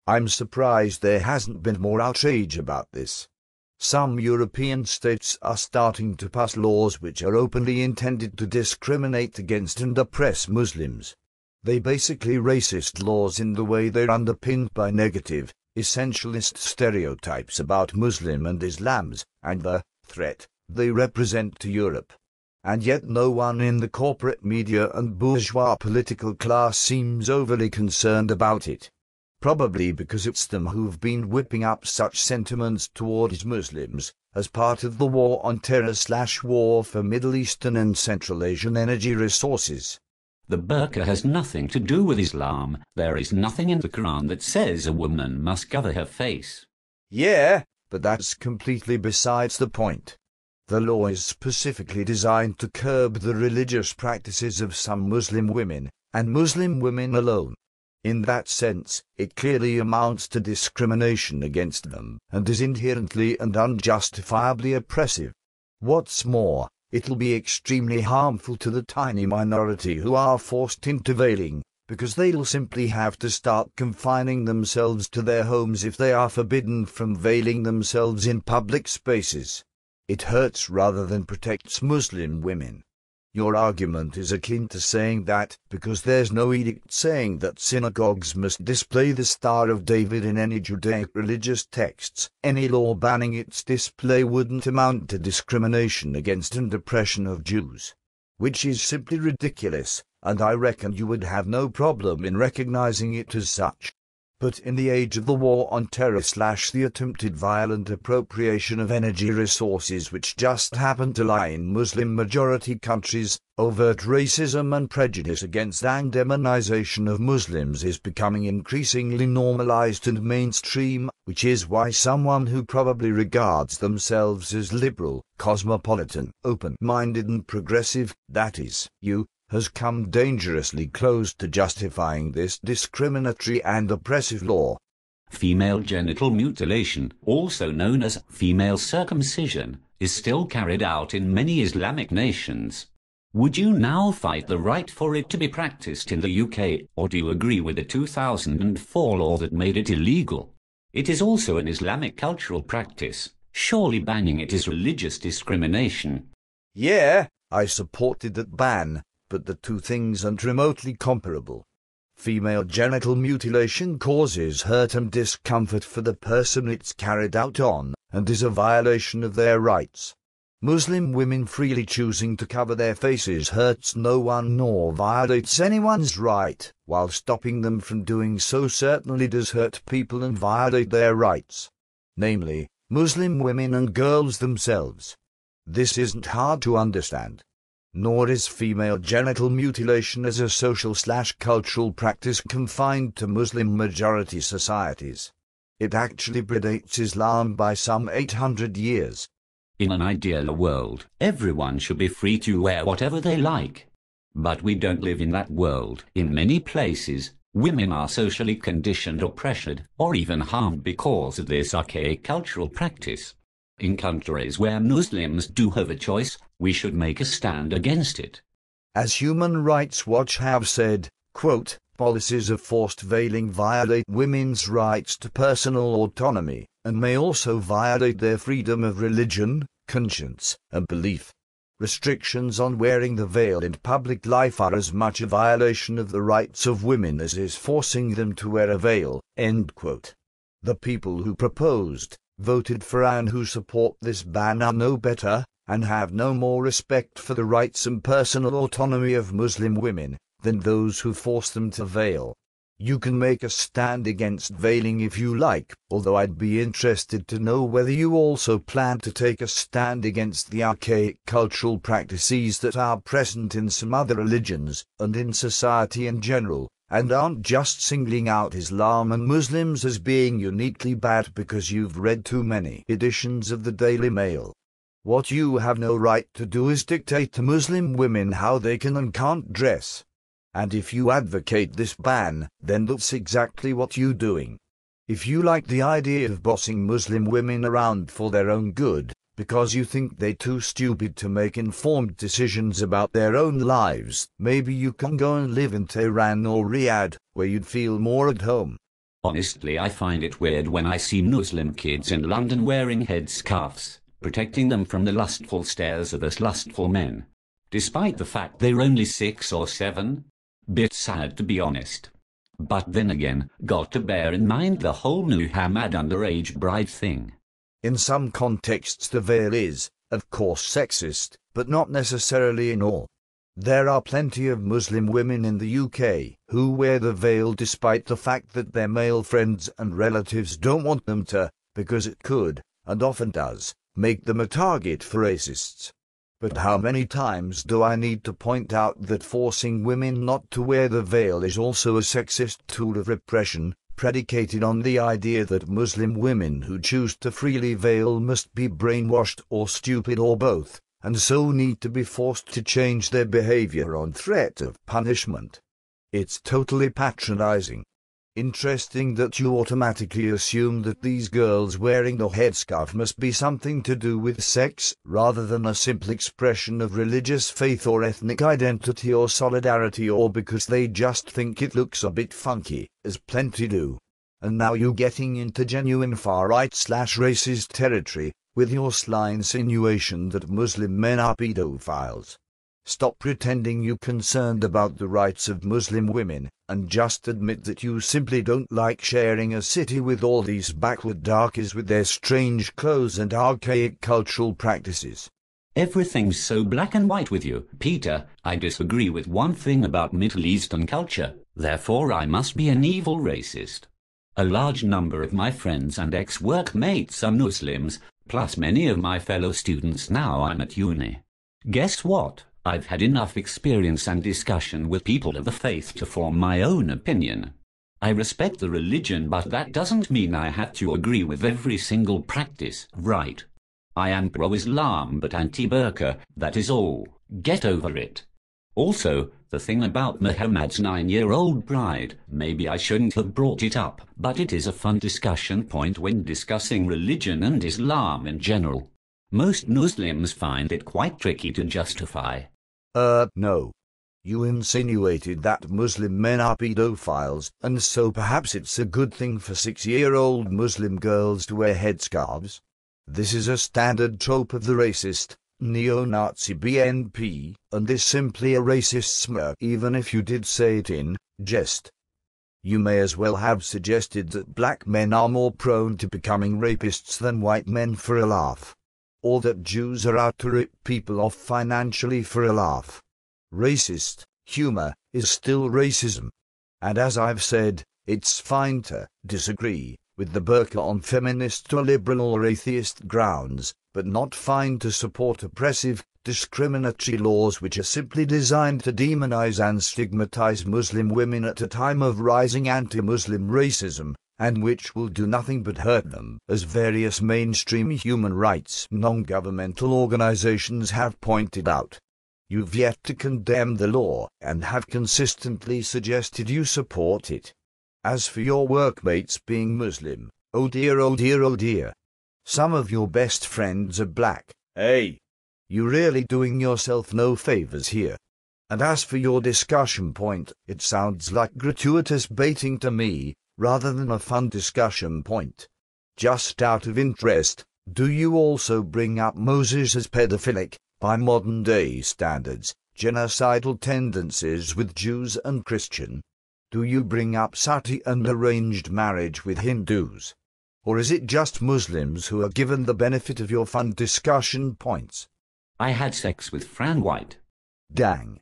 I'm surprised there hasn't been more outrage about this. Some European states are starting to pass laws which are openly intended to discriminate against and oppress Muslims. They're basically racist laws in the way they're underpinned by negative, essentialist stereotypes about Muslim and Islams, and the threat they represent to Europe. And yet no one in the corporate media and bourgeois political class seems overly concerned about it. Probably because it's them who've been whipping up such sentiments towards Muslims, as part of the war on terror/war for Middle Eastern and Central Asian energy resources. The burqa has nothing to do with Islam. There is nothing in the Quran that says a woman must cover her face. Yeah, but that's completely besides the point. The law is specifically designed to curb the religious practices of some Muslim women, and Muslim women alone. In that sense, it clearly amounts to discrimination against them, and is inherently and unjustifiably oppressive. What's more, it'll be extremely harmful to the tiny minority who are forced into veiling, because they'll simply have to start confining themselves to their homes if they are forbidden from veiling themselves in public spaces. It hurts rather than protects Muslim women. Your argument is akin to saying that, because there's no edict saying that synagogues must display the Star of David in any Judaic religious texts, any law banning its display wouldn't amount to discrimination against and oppression of Jews. Which is simply ridiculous, and I reckon you would have no problem in recognizing it as such. But in the age of the war on terror/the attempted violent appropriation of energy resources which just happen to lie in Muslim-majority countries, overt racism and prejudice against and demonization of Muslims is becoming increasingly normalized and mainstream, which is why someone who probably regards themselves as liberal, cosmopolitan, open-minded and progressive, that is, you, has come dangerously close to justifying this discriminatory and oppressive law. Female genital mutilation, also known as female circumcision, is still carried out in many Islamic nations. Would you now fight the right for it to be practiced in the UK, or do you agree with the 2004 law that made it illegal? It is also an Islamic cultural practice. Surely banning it is religious discrimination. Yeah, I supported that ban. But the two things aren't remotely comparable. Female genital mutilation causes hurt and discomfort for the person it's carried out on, and is a violation of their rights. Muslim women freely choosing to cover their faces hurts no one nor violates anyone's right, while stopping them from doing so certainly does hurt people and violate their rights. Namely, Muslim women and girls themselves. This isn't hard to understand. Nor is female genital mutilation as a social/cultural practice confined to Muslim-majority societies. It actually predates Islam by some 800 years. In an ideal world, everyone should be free to wear whatever they like. But we don't live in that world. In many places, women are socially conditioned or pressured, or even harmed because of this archaic cultural practice. In countries where Muslims do have a choice, we should make a stand against it. As Human Rights Watch have said, quote, policies of forced veiling violate women's rights to personal autonomy, and may also violate their freedom of religion, conscience, and belief. Restrictions on wearing the veil in public life are as much a violation of the rights of women as is forcing them to wear a veil, end quote. The people who proposed, voted for and who support this ban are no better, and have no more respect for the rights and personal autonomy of Muslim women, than those who force them to veil. You can make a stand against veiling if you like, although I'd be interested to know whether you also plan to take a stand against the archaic cultural practices that are present in some other religions, and in society in general, and aren't just singling out Islam and Muslims as being uniquely bad because you've read too many editions of the Daily Mail. What you have no right to do is dictate to Muslim women how they can and can't dress. And if you advocate this ban, then that's exactly what you're doing. If you like the idea of bossing Muslim women around for their own good, because you think they're too stupid to make informed decisions about their own lives, maybe you can go and live in Tehran or Riyadh, where you'd feel more at home. Honestly, I find it weird when I see Muslim kids in London wearing headscarves, protecting them from the lustful stares of us lustful men, despite the fact they're only 6 or 7. Bit sad, to be honest. But then again, got to bear in mind the whole Muhammad underage bride thing. In some contexts the veil is, of course, sexist, but not necessarily in all. There are plenty of Muslim women in the UK who wear the veil despite the fact that their male friends and relatives don't want them to, because it could, and often does, make them a target for racists. But how many times do I need to point out that forcing women not to wear the veil is also a sexist tool of repression, predicated on the idea that Muslim women who choose to freely veil must be brainwashed or stupid or both, and so need to be forced to change their behavior on threat of punishment. It's totally patronizing. Interesting that you automatically assume that these girls wearing the headscarf must be something to do with sex, rather than a simple expression of religious faith or ethnic identity or solidarity, or because they just think it looks a bit funky, as plenty do. And now you're getting into genuine far-right/racist territory, with your sly insinuation that Muslim men are pedophiles. Stop pretending you're concerned about the rights of Muslim women, and just admit that you simply don't like sharing a city with all these backward darkies with their strange clothes and archaic cultural practices. Everything's so black and white with you, Peter. I disagree with one thing about Middle Eastern culture, therefore I must be an evil racist. A large number of my friends and ex-workmates are Muslims, plus many of my fellow students now I'm at uni. Guess what? I've had enough experience and discussion with people of the faith to form my own opinion. I respect the religion, but that doesn't mean I have to agree with every single practice, right? I am pro-Islam but anti-burqa, that is all. Get over it. Also, the thing about Muhammad's 9-year-old bride, maybe I shouldn't have brought it up, but it is a fun discussion point when discussing religion and Islam in general. Most Muslims find it quite tricky to justify. No. You insinuated that Muslim men are pedophiles, and so perhaps it's a good thing for 6-year-old Muslim girls to wear headscarves? This is a standard trope of the racist, neo-Nazi BNP, and is simply a racist smirk even if you did say it in jest. You may as well have suggested that black men are more prone to becoming rapists than white men for a laugh. Or that Jews are out to rip people off financially for a laugh. Racist humor is still racism. And as I've said, it's fine to disagree with the burqa on feminist or liberal or atheist grounds, but not fine to support oppressive, discriminatory laws which are simply designed to demonize and stigmatize Muslim women at a time of rising anti-Muslim racism, and which will do nothing but hurt them, as various mainstream human rights non-governmental organizations have pointed out. You've yet to condemn the law, and have consistently suggested you support it. As for your workmates being Muslim, oh dear, oh dear, oh dear. Some of your best friends are black. Hey! You're really doing yourself no favors here. And as for your discussion point, it sounds like gratuitous baiting to me, rather than a fun discussion point. Just out of interest, do you also bring up Moses as pedophilic, by modern-day standards, genocidal tendencies with Jews and Christian? Do you bring up sati and arranged marriage with Hindus? Or is it just Muslims who are given the benefit of your fun discussion points? I had sex with Fran White. Dang.